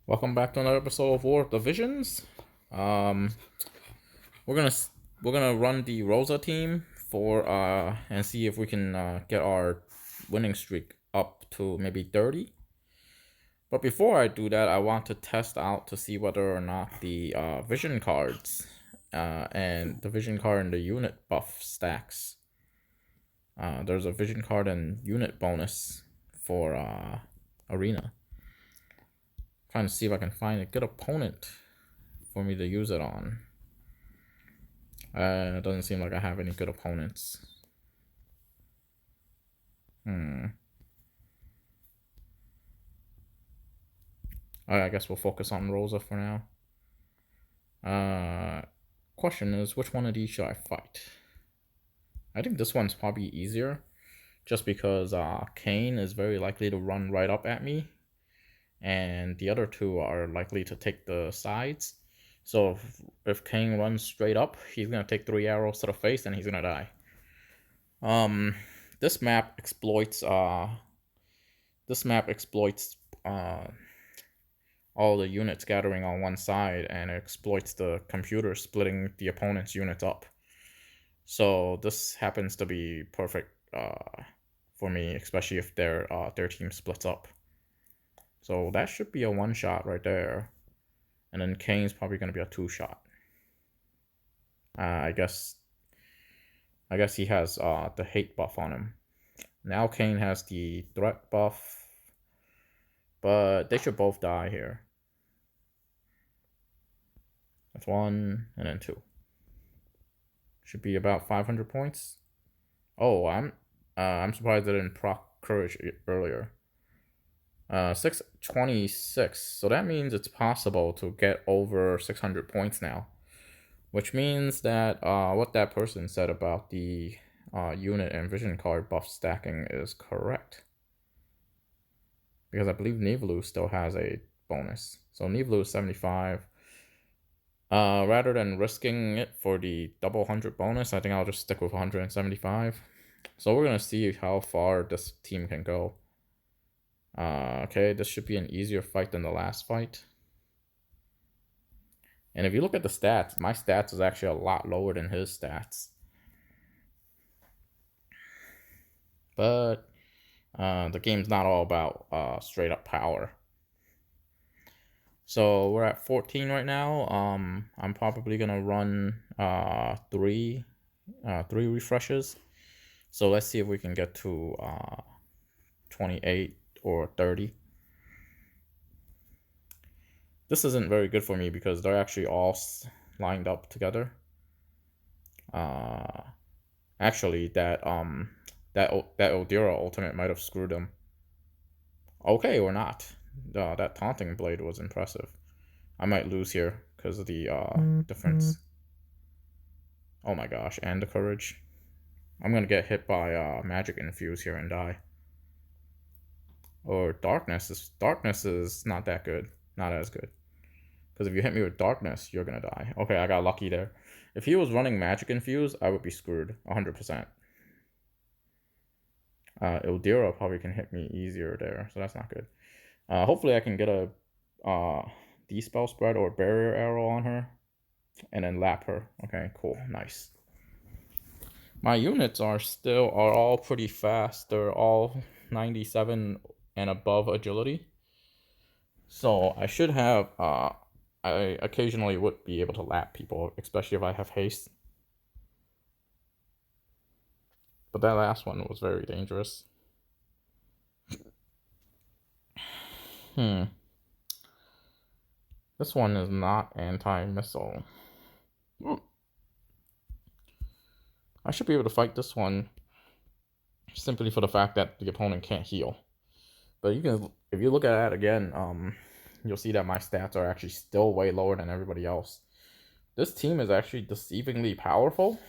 Welcome back to another episode of War of the Visions. Um, we're gonna we're gonna run the Rosa team for and see if we can get our winning streak up to maybe 30. But before I do that, I want to test out to see whether or not the vision cards and the vision card and the unit buff stacks. There's a vision card and unit bonus for arena. Trying to see if I can find a good opponent for me to use it on. It doesn't seem like I have any good opponents. Alright, I guess we'll focus on Rosa for now. Question is, which one of these should I fight? I think this one's probably easier, just because Kane is very likely to run right up at me, and the other two are likely to take the sides. So if Kane runs straight up, he's gonna take 3 arrows to the face and he's gonna die. This map exploits all the units gathering on one side, and it exploits the computer splitting the opponent's units up. So this happens to be perfect for me, especially if their team splits up. So that should be a 1-shot right there. And then Kane's probably going to be a 2-shot. I guess he has the hate buff on him. Now Kane has the threat buff. But they should both die here. That's 1 and then 2. Should be about 500 points. Oh, I'm surprised I didn't proc courage earlier. 626. So that means it's possible to get over 600 points now, which means that what that person said about the unit and vision card buff stacking is correct, because I believe Nivelu still has a bonus. So Nivelu is 75. Rather than risking it for the double 100 bonus, I think I'll just stick with 175. So we're gonna see how far this team can go. Okay, this should be an easier fight than the last fight. And if you look at the stats, my stats is actually a lot lower than his stats. But the game's not all about straight up power. So we're at 14 right now. I'm probably gonna run three refreshes. So let's see if we can get to 28 or 30. This isn't very good for me because they're actually all lined up together. Actually, that Odira ultimate might have screwed them. Okay, or not. That taunting blade was impressive. I might lose here because of the difference. Oh my gosh, and the courage. I'm gonna get hit by magic infuse here and die. Or darkness is not that good, not as good. Because if you hit me with darkness, you're gonna die. Okay, I got lucky there. If he was running magic infuse, I would be screwed 100%. Ildira probably can hit me easier there, so that's not good. Hopefully I can get a D-spell spread or barrier arrow on her, and then lap her. Okay, cool, nice. My units are all pretty fast. They're all 97 and above agility. So I should have I occasionally would be able to lap people, especially if I have haste. But that last one was very dangerous. This one is not anti-missile. I should be able to fight this one simply for the fact that the opponent can't heal. But you can, if you look at it again, you'll see that my stats are actually still way lower than everybody else. This team is actually deceivingly powerful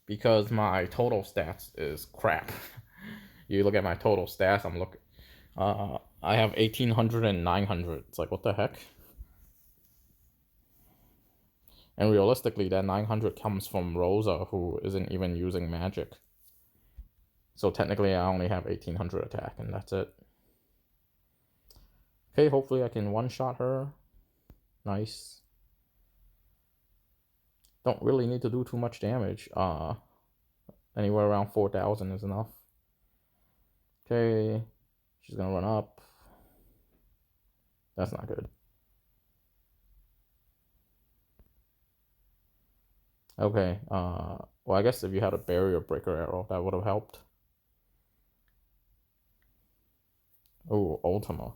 because my total stats is crap. You look at my total stats, I have 1800 and 900. It's like, what the heck? And realistically, that 900 comes from Rosa, who isn't even using magic. So technically, I only have 1800 attack, and that's it. Okay, hopefully I can one-shot her. Nice. Don't really need to do too much damage. Anywhere around 4,000 is enough. Okay, she's gonna run up. That's not good. Okay, well, I guess if you had a barrier breaker arrow, that would have helped. Oh, Ultima.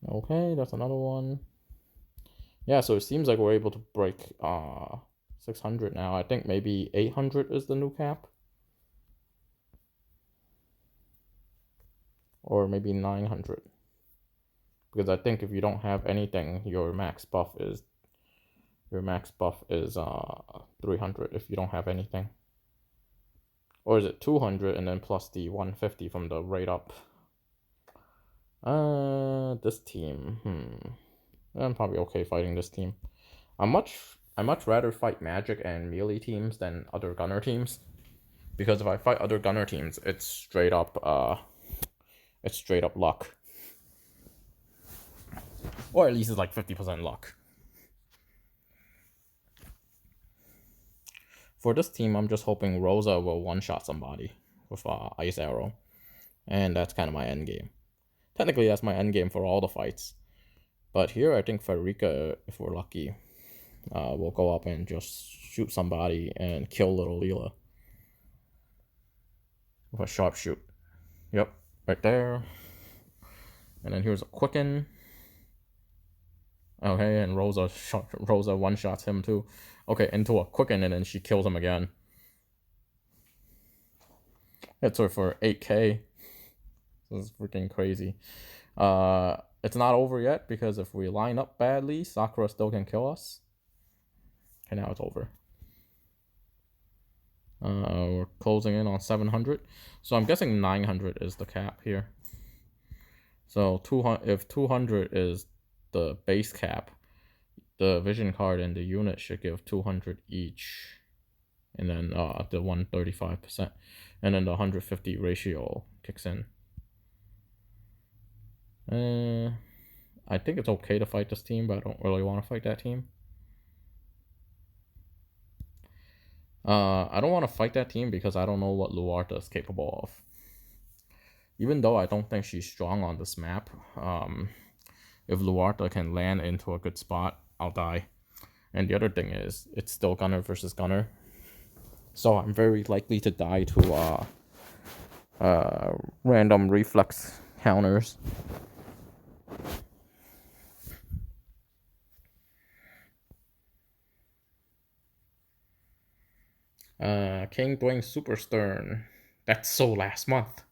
Okay, that's another one. Yeah, so it seems like we're able to break 600 now. I think maybe 800 is the new cap. Or maybe 900. Because I think if you don't have anything, your max buff is 300 if you don't have anything. Or is it 200 and then plus the 150 from the rate up? This team. I'm probably okay fighting this team. I much rather fight magic and melee teams than other gunner teams. Because if I fight other gunner teams, it's straight up luck. Or at least it's like 50% luck. For this team, I'm just hoping Rosa will one-shot somebody with Ice Arrow. And that's kind of my end game. Technically, that's my end game for all the fights. But here, I think Farika, if we're lucky, will go up and just shoot somebody and kill little Leela. With a sharpshoot. Yep, right there. And then here's a quicken. Okay, and Rosa one-shots him too. Okay, into a quicken, and then she kills him again. Hits her for 8k. This is freaking crazy. It's not over yet, because if we line up badly, Sakura still can kill us. Okay, now it's over. We're closing in on 700. So I'm guessing 900 is the cap here. So if 200 is the base cap, the vision card and the unit should give 200 each. And then the 135%. And then the 150 ratio kicks in. I think it's okay to fight this team, but I don't really want to fight that team. I don't want to fight that team because I don't know what Luarta is capable of. Even though I don't think she's strong on this map, if Luarta can land into a good spot, I'll die. And the other thing is, it's still gunner versus gunner. So I'm very likely to die to random reflex counters. King Dwayne Super Stern. That's so last month.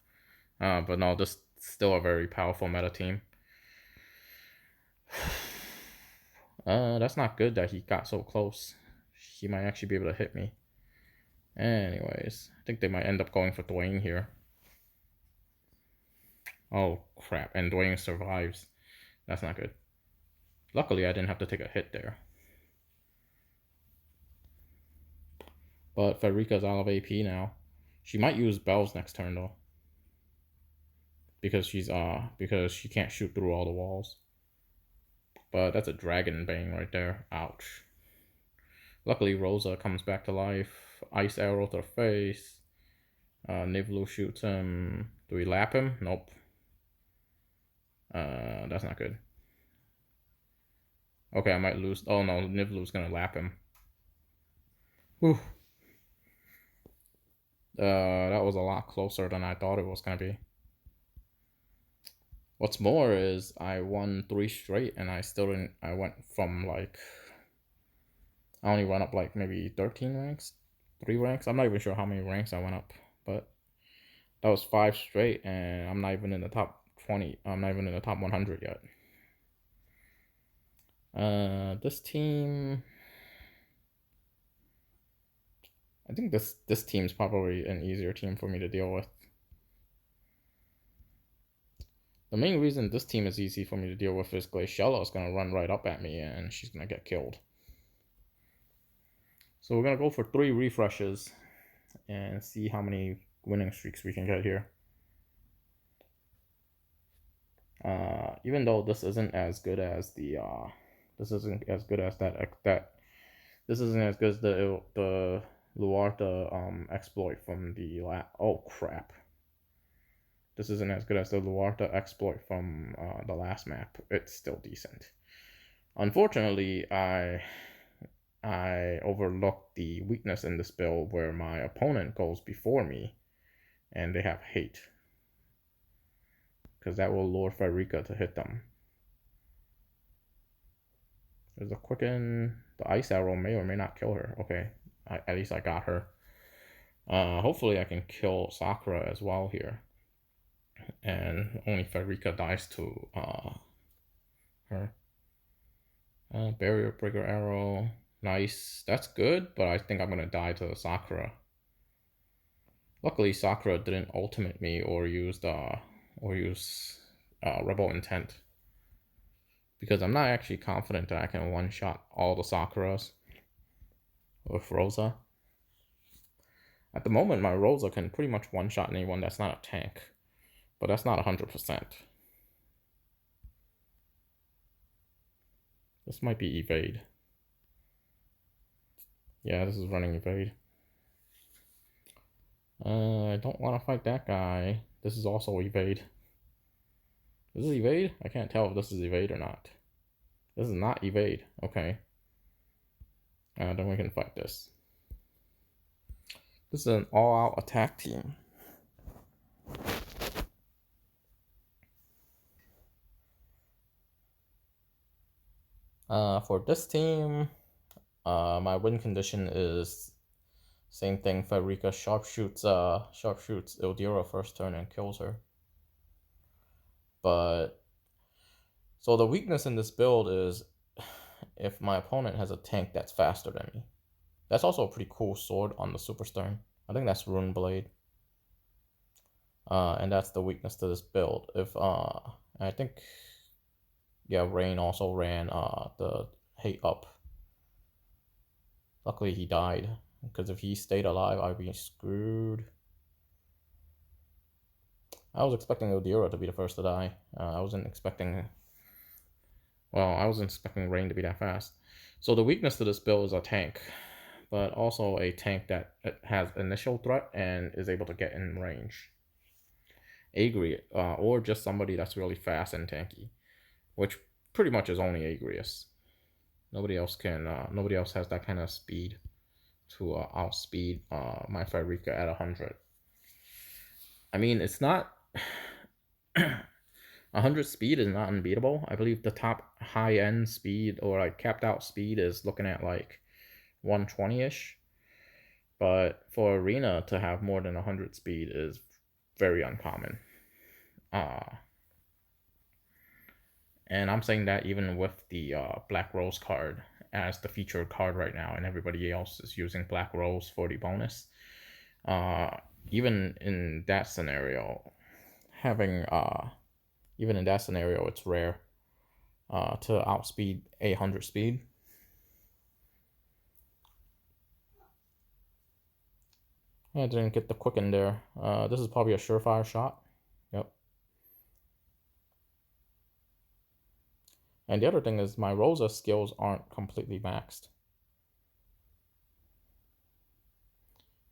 But no, this is still a very powerful meta team. That's not good that he got so close. He might actually be able to hit me. Anyways, I think they might end up going for Dwayne here. Oh, crap. And Dwayne survives. That's not good. Luckily, I didn't have to take a hit there. But Farika's out of AP now. She might use Bells next turn, though. Because she can't shoot through all the walls. But that's a dragon bang right there. Ouch. Luckily, Rosa comes back to life. Ice arrow to the face. Nivlu shoots him. Do we lap him? Nope. That's not good. Okay, I might lose. Oh no, Nivlu's gonna lap him. Whew. That was a lot closer than I thought it was gonna be. What's more is I won 3 straight and I still didn't. I went from like. I only went up like maybe 13 ranks, 3 ranks. I'm not even sure how many ranks I went up, but that was 5 straight, and I'm not even in the top 20. I'm not even in the top 100 yet. This team. I think this team's probably an easier team for me to deal with. The main reason this team is easy for me to deal with is Glaciella is going to run right up at me and she's going to get killed. So we're going to go for 3 refreshes and see how many winning streaks we can get here. Even though this isn't as good as the this isn't as good as this isn't as good as the Luarta exploit from the oh crap. This isn't as good as the Luarta exploit from the last map. It's still decent. Unfortunately, I overlooked the weakness in this build where my opponent goes before me and they have hate, because that will lure Frederica to hit them. There's a quicken. The ice arrow may or may not kill her. Okay, at least I got her. Hopefully I can kill Sakura as well here, and only Frederica dies to her. Barrier breaker arrow, nice. That's good, but I think I'm gonna die to Sakura. Luckily, Sakura didn't ultimate me or use Rebel Intent, because I'm not actually confident that I can one-shot all the Sakuras with Rosa. At the moment, my Rosa can pretty much one-shot anyone that's not a tank, but that's not 100%. This might be evade. Yeah, this is running evade. I don't want to fight that guy. This is also evade. This is evade? I can't tell if this is evade or not. This is not evade. Okay. Then we can fight this. This is an all-out attack team. For this team, my win condition is same thing. Frederica sharpshoots Ildira first turn and kills her. But so the weakness in this build is if my opponent has a tank that's faster than me. That's also a pretty cool sword on the Super Stern. I think that's Rune Blade. And that's the weakness to this build. If I think, yeah, Rain also ran the hate up. Luckily he died, because if he stayed alive, I'd be screwed. I was expecting Ildira to be the first to die. I wasn't expecting Rain to be that fast. So the weakness to this build is a tank, but also a tank that has initial threat and is able to get in range. Agri, or just somebody that's really fast and tanky, which pretty much is only Agrius. Nobody else has that kind of speed to outspeed my Frederica at 100. I mean, it's not 100 speed is not unbeatable. I believe the top high-end speed, or like capped out speed, is looking at like 120-ish. But for Arena to have more than 100 speed is very uncommon. And I'm saying that even with the Black Rose card as the featured card right now, and everybody else is using Black Rose for the bonus. Even in that scenario, it's rare to outspeed 800 speed. I didn't get the quicken there. This is probably a surefire shot. Yep. And the other thing is my Rosa skills aren't completely maxed.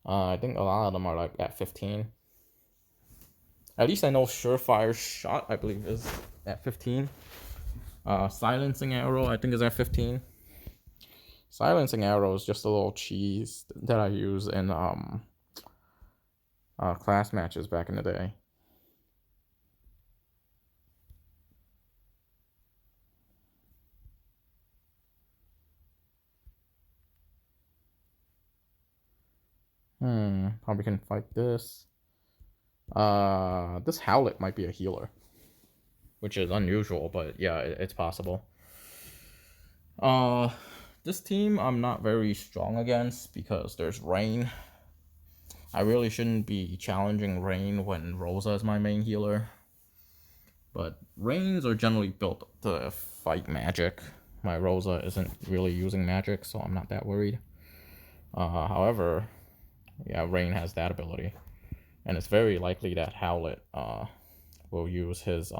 I think a lot of them are like at 15. At least I know surefire shot, I believe, is at 15. Silencing arrow, I think, is at 15. Silencing arrow is just a little cheese that I use in class matches back in the day. Probably can fight this. This Howlet might be a healer, which is unusual, but yeah, it's possible. This team I'm not very strong against because there's Rain. I really shouldn't be challenging Rain when Rosa is my main healer. But Rains are generally built to fight magic. My Rosa isn't really using magic, so I'm not that worried. However, yeah, Rain has that ability. and it's very likely that Howlett will use his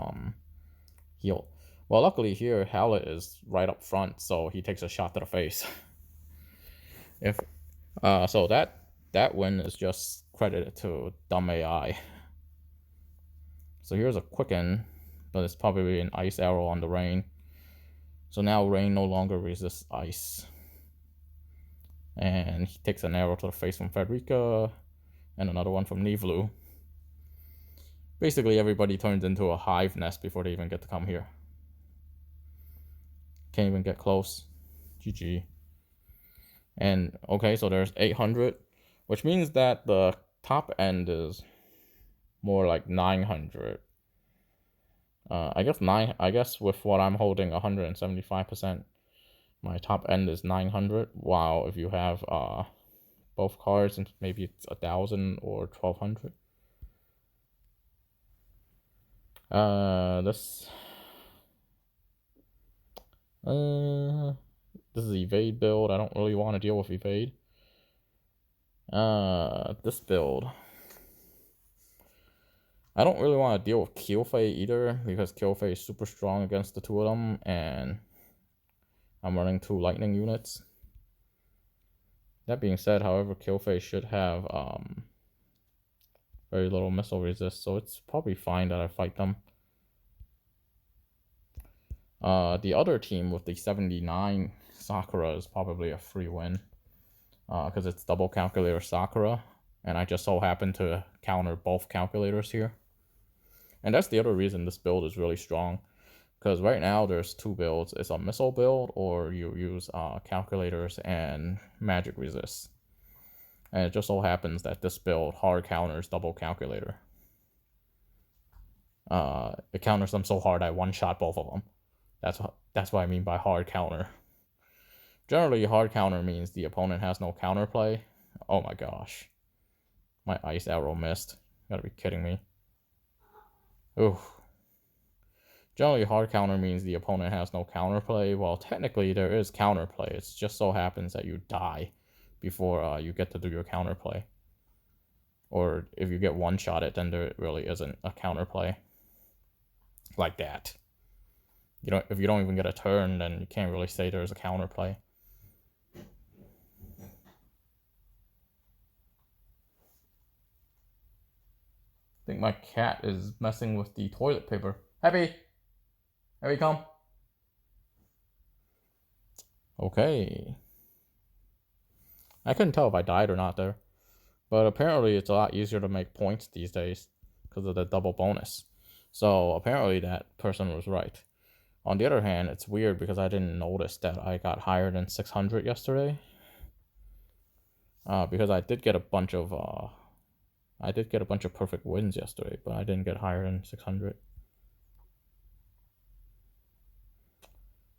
heal. Well, luckily here Howlett is right up front, so he takes a shot to the face. If so that win is just credited to dumb AI. So here's a quicken, but it's probably an ice arrow on the rain. So now rain no longer resists ice. And he takes an arrow to the face from Frederica, and another one from Nivlu. Basically everybody turns into a hive nest before they even get to come here. Can't even get close. GG. And okay, so there's 800, which means that the top end is more like 900. I guess with what I'm holding 175%, my top end is 900. Wow, if you have both cards, and maybe it's 1,000 or 1,200. This is evade build. I don't really want to deal with evade. This build, I don't really want to deal with Kyofei either, because Kyofei is super strong against the two of them, and I'm running 2 lightning units. That being said, however, Kyofei should have very little missile resist, so it's probably fine that I fight them. The other team with the 79 Sakura is probably a free win, because it's double calculator Sakura, and I just so happen to counter both calculators here. And that's the other reason this build is really strong, because right now there's 2 builds. It's a missile build, or you use calculators and magic resist. And it just so happens that this build hard counters double calculator. It counters them so hard I one-shot both of them. That's what I mean by hard counter. Generally, hard counter means the opponent has no counterplay. Oh my gosh. My ice arrow missed. You gotta be kidding me. Ooh. Generally, hard counter means the opponent has no counterplay. Well, technically, there is counterplay. It just so happens that you die before you get to do your counterplay. Or if you get one-shotted, then there really isn't a counterplay. Like that. If you don't even get a turn, then you can't really say there's a counterplay. I think my cat is messing with the toilet paper. Happy! Happy, come. Okay. I couldn't tell if I died or not there. But apparently it's a lot easier to make points these days because of the double bonus. So apparently that person was right. On the other hand, it's weird because I didn't notice that I got higher than 600 yesterday. Because I did get a bunch of perfect wins yesterday, but I didn't get higher than 600.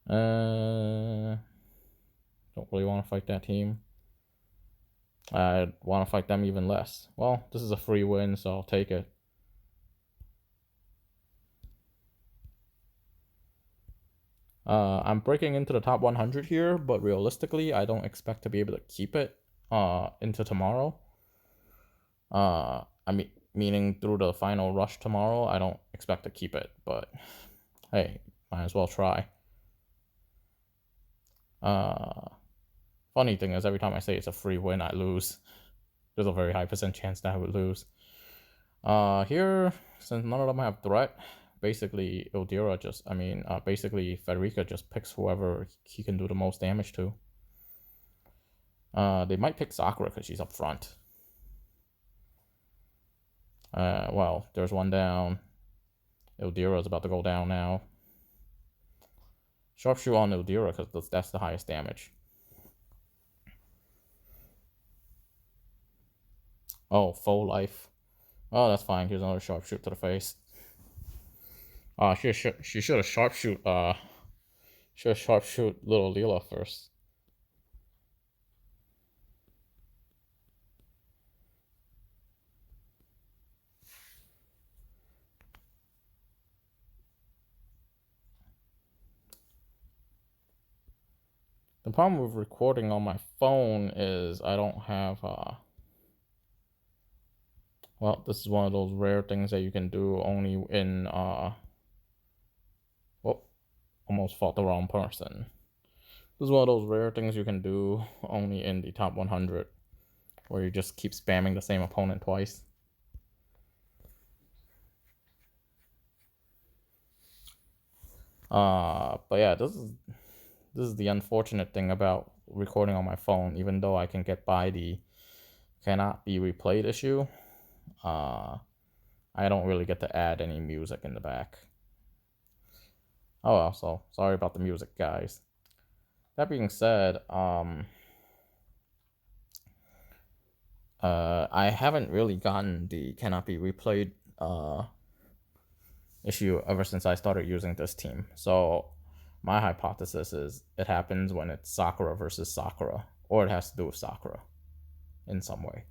Don't really want to fight that team. I want to fight them even less. Well, this is a free win, so I'll take it. I'm breaking into the top 100 here, but realistically, I don't expect to be able to keep it into tomorrow. Meaning through the final rush tomorrow, I don't expect to keep it, but hey, might as well try. Funny thing is, every time I say it's a free win, I lose. There's a very high % chance that I would lose. Here, since none of them have threat, basically basically Federica just picks whoever he can do the most damage to. They might pick Sakura because she's up front. Well, there's one down. Ildira is about to go down now. Sharpshoot on Ildira because that's the highest damage. Oh, full life. Oh, that's fine. Here's another sharpshoot to the face. She should have sharpshoot. Should have sharpshoot little Leela first. The problem with recording on my phone is I don't have Well, this is one of those rare things that you can do only in well, almost fought the wrong person. This is one of those rare things you can do only in the top 100, where you just keep spamming the same opponent twice. But yeah, this is the unfortunate thing about recording on my phone. Even though I can get by the cannot be replayed issue, I don't really get to add any music in the back. Oh well, so sorry about the music, guys. That being said, I haven't really gotten the cannot be replayed issue ever since I started using this team. So my hypothesis is it happens when it's Sakura versus Sakura, or it has to do with Sakura in some way.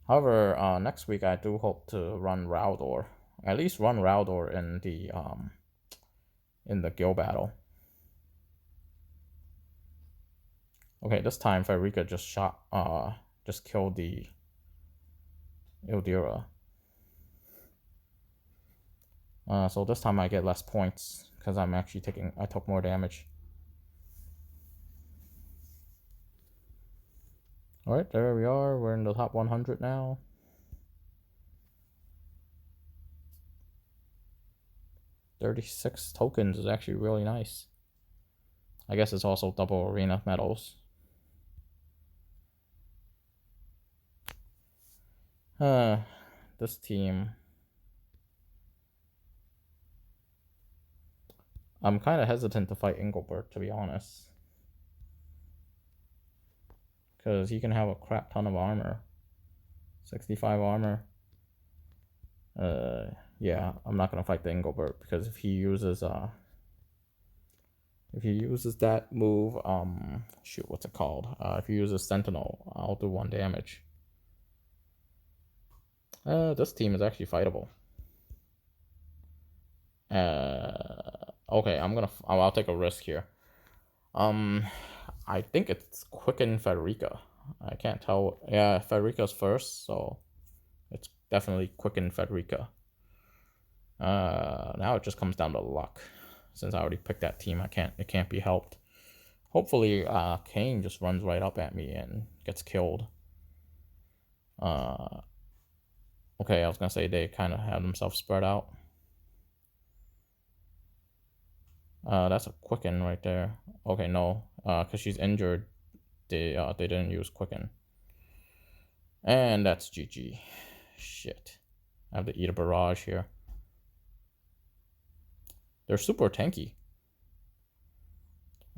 However, next week I do hope to run Raldor, at least run Raldor in the guild battle. Okay, this time Farika just killed the Ildira. So this time I get less points because I'm actually I took more damage. Alright, there we are. We're in the top 100 now. $36 tokens is actually really nice. I guess it's also double arena medals. This team. I'm kind of hesitant to fight Engelbert, to be honest. Because he can have a crap ton of armor. 65 armor. Yeah, I'm not gonna fight the Engelbert because if he uses that move, shoot, what's it called? If he uses Sentinel, I'll do 1 damage. This team is actually fightable. Okay, I'll take a risk here. I think it's Quicken Federica. I can't tell. Yeah, Federica's first, so it's definitely Quicken Federica. Now it just comes down to luck. Since I already picked that team, it can't be helped. Hopefully, Kane just runs right up at me and gets killed. Okay, I was gonna say they kind of have themselves spread out. That's a Quicken right there. Okay, no, because she's injured, they didn't use Quicken. And that's GG. Shit. I have to eat a barrage here. They're super tanky.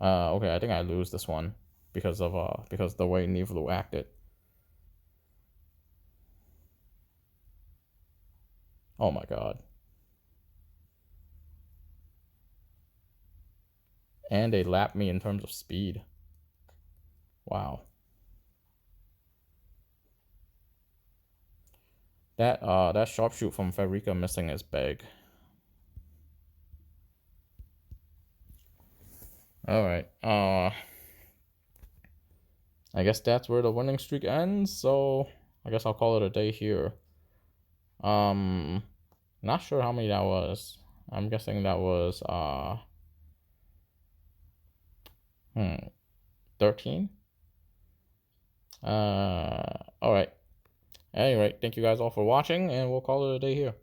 Okay, I think I lose this one because of the way Nivlu acted. Oh my god. And they lapped me in terms of speed. Wow. That sharpshoot from Federica missing is big. Alright. I guess that's where the winning streak ends, so I guess I'll call it a day here. Not sure how many that was. I'm guessing that was 13. All right. Anyway, thank you guys all for watching, and we'll call it a day here.